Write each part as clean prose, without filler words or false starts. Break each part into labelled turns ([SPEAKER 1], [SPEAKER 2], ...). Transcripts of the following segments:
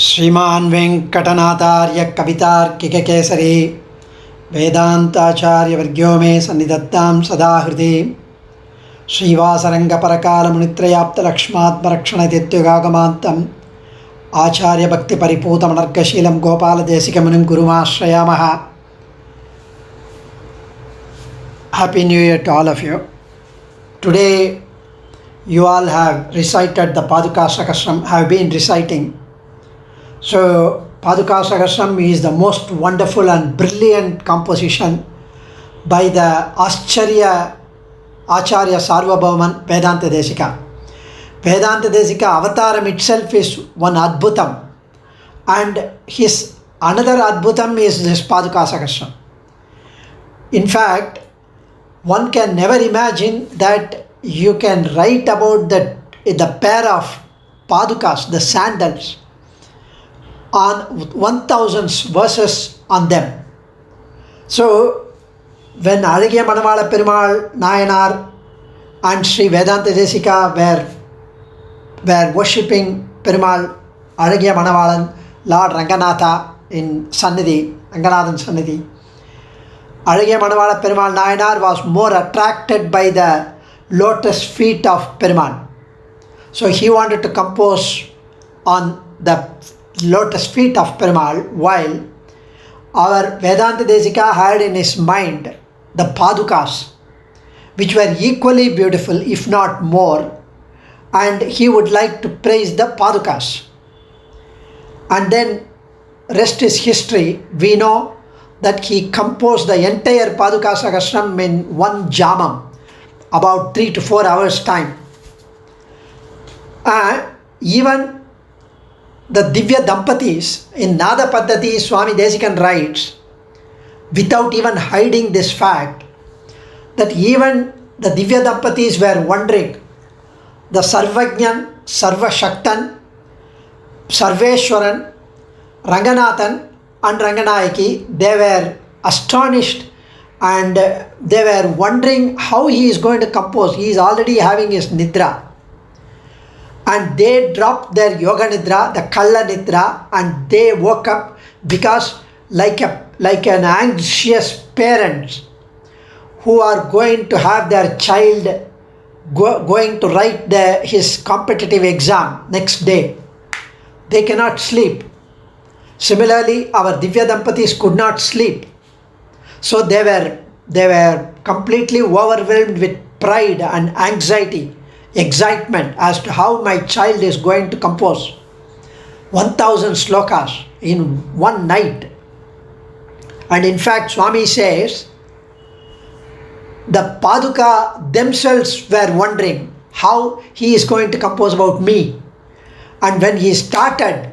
[SPEAKER 1] श्रीमान् वेङ्कटनाथार्य कवितार्किककेसरी वेदान्ताचार्यवर्यो मे सन्निधत्तां सदा हृदि श्रीवासरङ्गपरकालमुनित्रयाप्तलक्ष्मात्मरक्षणतित्युगागमान्तम् आचार्यभक्तिपरिपूतमनर्गशीलं गोपालदेशिकमुनिं गुरुमाश्रयामः. Happy New Year to all of you. Today you all have recited the Padukasahasram, have been reciting. So Padukasahasram is the most wonderful and brilliant composition by the Acharya Sarvabhauman Vedanta Desika. Vedanta Desika avataram itself is one adbhutam, and his another adbhutam is this Padukasahasram. In fact, one can never imagine that you can write about the pair of padukas, the sandals, on 1000 verses on them. So when Alagiya Manavala Perumal Nayanar and Sri Vedanta Desika were worshipping Perumal Alagiya Manavalan, Lord Ranganatha in Sannidhi, Ranganathan Sannidhi, Alagiya Manavala Perumal Nayanar was more attracted by the lotus feet of Perumal. So he wanted to compose on the lotus feet of Perumal, while our Vedanta Desika had in his mind the padukas, which were equally beautiful, if not more, and he would like to praise the padukas. And then rest is history. We know that he composed the entire Padukasahasram in one jamam, about 3 to 4 hours time. Even the Divya Dampatis in Nada Paddhati, Swami Desikan writes, without even hiding this fact, that even the Divya Dampatis were wondering, the Sarvajnan, Sarvashaktan, Sarveshwaran, Ranganathan and Ranganayaki, they were astonished and they were wondering how he is going to compose. He is already having his Nidra. And they dropped their Yoga Nidra, the Kalla Nidra, and they woke up because like an anxious parent who are going to have their child going to write his competitive exam next day. They cannot sleep. Similarly, our Divya Dampatis could not sleep. So they were completely overwhelmed with pride and anxiety, excitement as to how my child is going to compose 1000 slokas in one night. And in fact, Swami says the Paduka themselves were wondering how he is going to compose about me. And when he started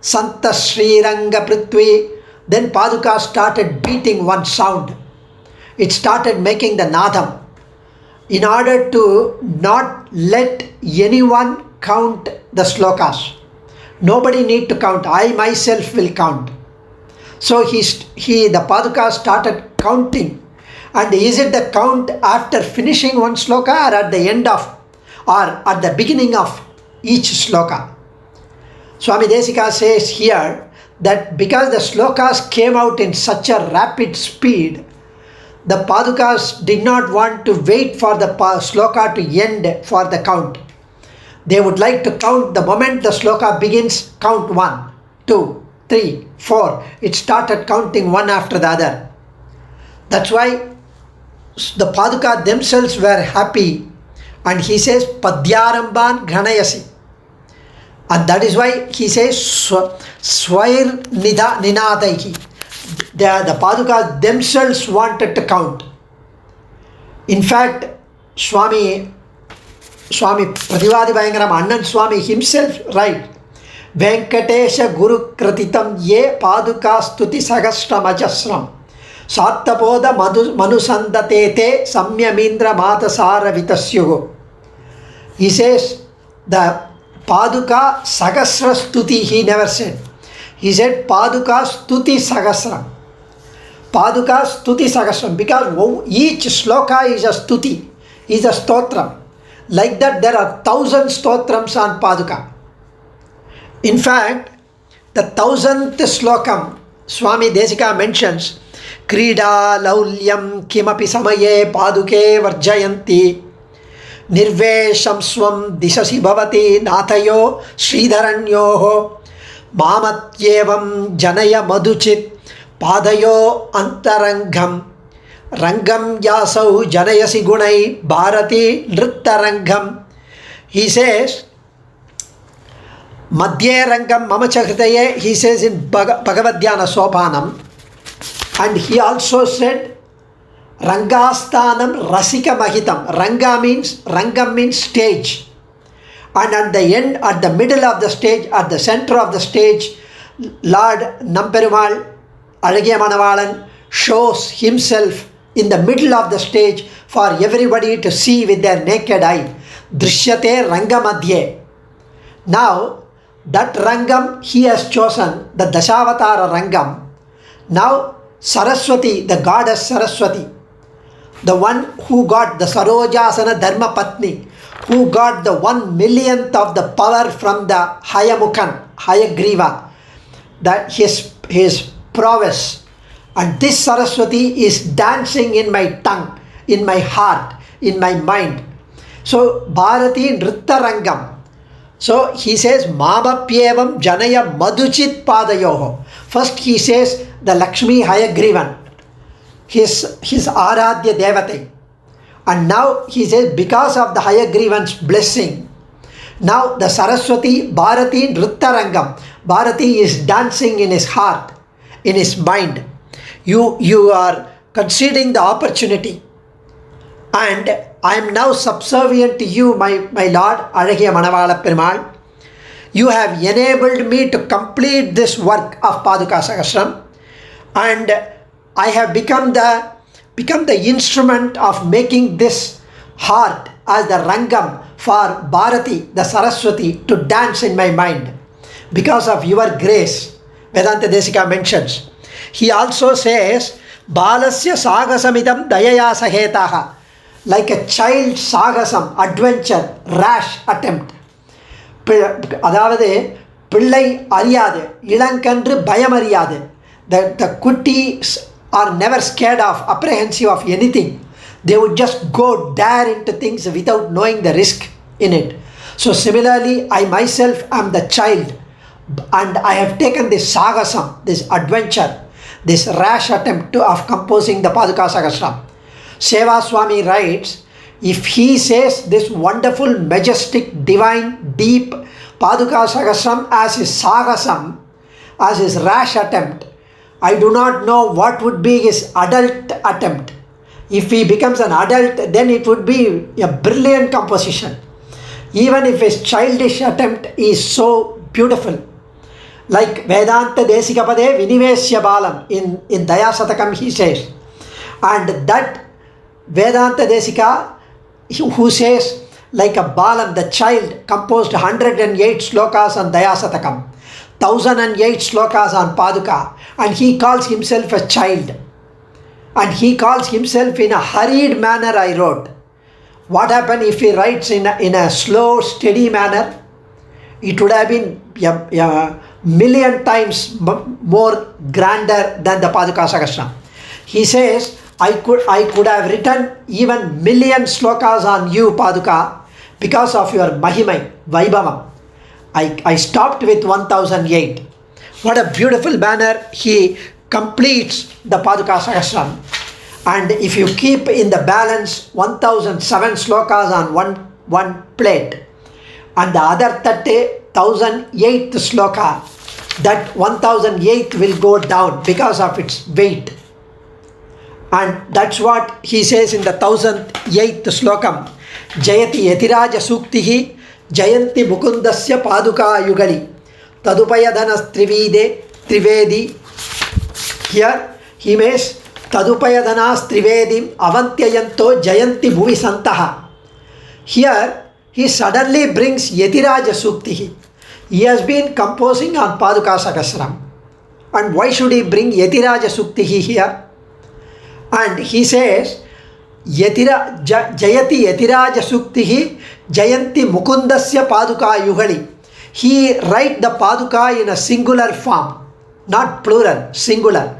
[SPEAKER 1] Santa Sriranga Prithvi, then Paduka started beating one sound. It started making the nadam, in order to not let anyone count the slokas. Nobody need to count. I myself will count. So the Paduka started counting. And is it the count after finishing one sloka, or at the end of, or at the beginning of each sloka? Swami Desika says here that because the slokas came out in such a rapid speed, the Padukas did not want to wait for the sloka to end for the count. They would like to count the moment the sloka begins, count 1, 2, 3, 4. It started counting one after the other. That's why the Paduka themselves were happy. And he says, Padyaramban Ghanayasi. And that is why he says, Swair Ninadaihi. The Padukas themselves wanted to count. In fact, Swami Prativadi Bhayangaram Annan Swami himself writes, Venkatesha Guru Kratitam Ye Paduka Stuti Sahasram Ajasram Sattapoda Manusandatete Samyamindra Matasara Vitasyugo. He says the Paduka Sahasra Stuti, he never said. He said Paduka Stuti Sahasram. Paduka Stuti Sahasram, because each sloka is a stuti, is a stotram. Like that, there are 1000 stotrams on Paduka. In fact, The 1000th slokam, Swami Desikan mentions, Krida laulyam kimapi samaye paduke varjayanti nirvesham swam disasi bhavati nathayo sridharanyoho mamatyevam janaya madhuchit padayo antarangam rangam yasau janayasi gunai bharati nrittarangam. He says, Madhye Rangam Mama Chakritaye, he says in Bhagavad Dhyana Sopanam. And he also said, Rangastanam Rasika Mahitam. Rangam means stage. And at the end, at the middle of the stage, at the center of the stage, Lord Namperumal Alagiya Manavalan shows himself in the middle of the stage for everybody to see with their naked eye. Drishyate Rangamadhye. Now, that Rangam he has chosen, the Dashavatara Rangam. Now, Saraswati, the goddess Saraswati, the one who got the Sarojasana Dharma Patni, who got the 1/1,000,000th of the power from the Hayagriva, that his prowess. And this Saraswati is dancing in my tongue, in my heart, in my mind. So, Bharati Nritta Rangam. So he says, Mamapyevam Janaya Madhuchit Padayoho. First he says the Lakshmi Hayagrivan, his Aradhya Devate. And now he says, because of the Hayagrivan's blessing, now the Saraswati Bharati Nrittarangam. Bharati is dancing in his heart, in his mind. You are conceding the opportunity. And I am now subservient to you, my Lord, Alagiya Manavala Perumal. You have enabled me to complete this work of Padukasahasram, and I have become the instrument of making this heart as the Rangam for Bharati, the Saraswati, to dance in my mind because of your grace. Vedanta Desika mentions. He also says, Balasya Sagasamidam Dayaya Sahetaha. Like a child sagasam, adventure, rash attempt. அதாவது பிள்ளை அறியாது, இளங்கன்று பயம் அறியாது. The kuttis are never scared of, apprehensive of anything. They would just go dare into things without knowing the risk in it. So similarly, I myself am the child, and I have taken this sagasam, this adventure, this rash attempt of composing the Padukasahasram. Seva Swami writes, if he says this wonderful, majestic, divine, deep Padukasahasram as his sagasam, as his rash attempt, I do not know what would be his adult attempt. If he becomes an adult, then it would be a brilliant composition. Even if his childish attempt is so beautiful. Like Vedanta Desikapade Vinivesya Balam in Dayasatakam he says. And that Vedanta Desika, who says like a Balam, the child, composed 108 slokas on Dayasatakam, 1008 slokas on Paduka, and he calls himself a child. And he calls himself in a hurried manner, I wrote. What happened if he writes in a slow, steady manner? It would have been a million times more grander than the Padukasahasram. He says, I could have written even million slokas on you, Paduka, because of your Mahimai, Vaibhavam. I stopped with 1008. What a beautiful manner he completes the Padukasahasram. And if you keep in the balance 1007 slokas on one plate, and the other 1008th sloka, that 1008th will go down because of its weight. And that's what he says in the 1008th slokam. Jayati Yatiraja Suktihi Jayanti Mukundasya Paduka Yugali Tadupayadanas Trivedi. Here he makes Tadupayadanas Trivedim Avantyayanto Jayanti Bhuvi Santaha. Here he suddenly brings Yatiraja Suktihi. He has been composing on Padukasahasram. And why should he bring Yatiraja Suktihi here? And he says, Jayati Yatiraja Suktihi Jayanti Mukundasya Paduka Yugali. he write the Paduka in a singular form, not plural, singular.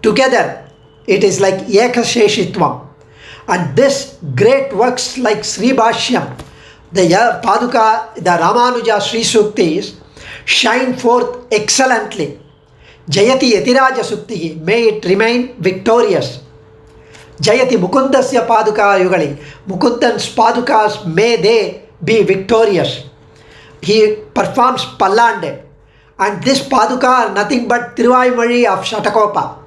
[SPEAKER 1] Together, it is like Ekasheshitvam. And this great works like Sri Bhashyam, the Paduka, the Ramanuja Sri Suktis, shine forth excellently. Jayati Yatiraja Sukti, may it remain victorious. Jayati Mukundasya Paduka Yugali, Mukundan's Padukas, may they be victorious. He performs Pallande, and this Paduka are nothing but Tiruvaimazhi of Shatakopa.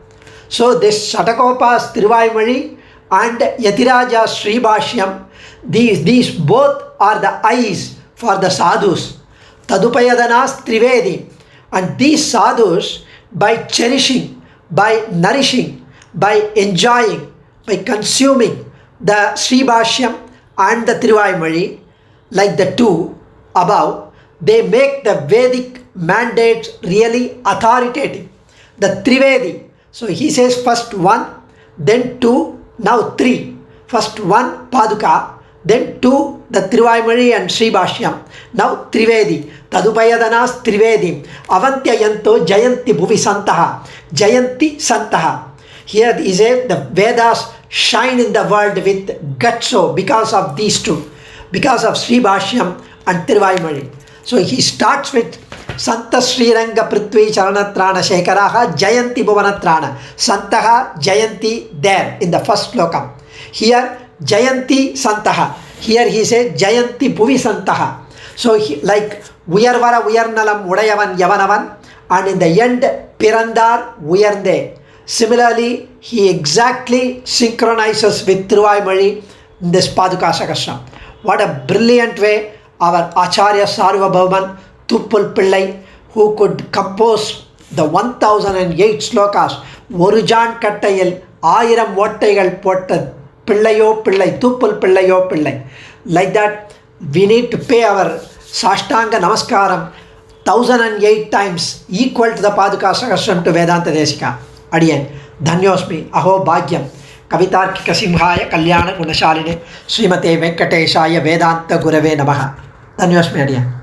[SPEAKER 1] So this Shatakopa's Tiruvaimazhi and Yatiraja Sri Bhashyam, these both are the eyes for the sadhus. Tadupayadanas Trivedi. And these sadhus, by cherishing, by nourishing, by enjoying, by consuming the Sri Bhashyam and the Tiruvaimazhi, like the two above, they make the Vedic mandates really authoritative. The Trivedi. So he says first one, then two, now three. First one Paduka, then two the Tiruvaimazhi and Sri Bhashyam. Now Trivedi. Tadupayadanas Trivedi. Avantyayanto Jayanti Bhuvi Santaha. Jayanti Santaha. Here he says the Vedas shine in the world with gutso because of these two. Because of Sri Bhashyam and Tiruvaimazhi. So he starts with Santa Sriranga Prithvi Charanatrana Shekaraha Jayanti Bhuvanatrana. Santaha Jayanti there in the first slokam. Here Jayanti Santaha. Here he said Jayanti Bhuvi Santaha. So like Uyarvara Uyarnalam Udayavan Yavanavan, and in the end Pirandar Uyarnde. Similarly, he exactly synchronizes with Tiruvaimazhi in this Padukasahasram. What a brilliant way our Acharya Sarvabhauman Thuppul Pillai, who could compose the 1008 slokas, Orujan Kattayil, Ayiram Vottaigal Potta, Pillayo Pillai, Thuppul Pillayo Pillai. Like that, we need to pay our Sashtanga Namaskaram 1008 times equal to the Padukasahasram to Vedanta Desika. Adiyan, Dhanyosmi, Aho Bhagyam, Kavitarkika Simhaya Kalyana Gunashaline, Srimate Venkateshaya Vedanta Gurave Namaha. Dhanyosmi Adiyan.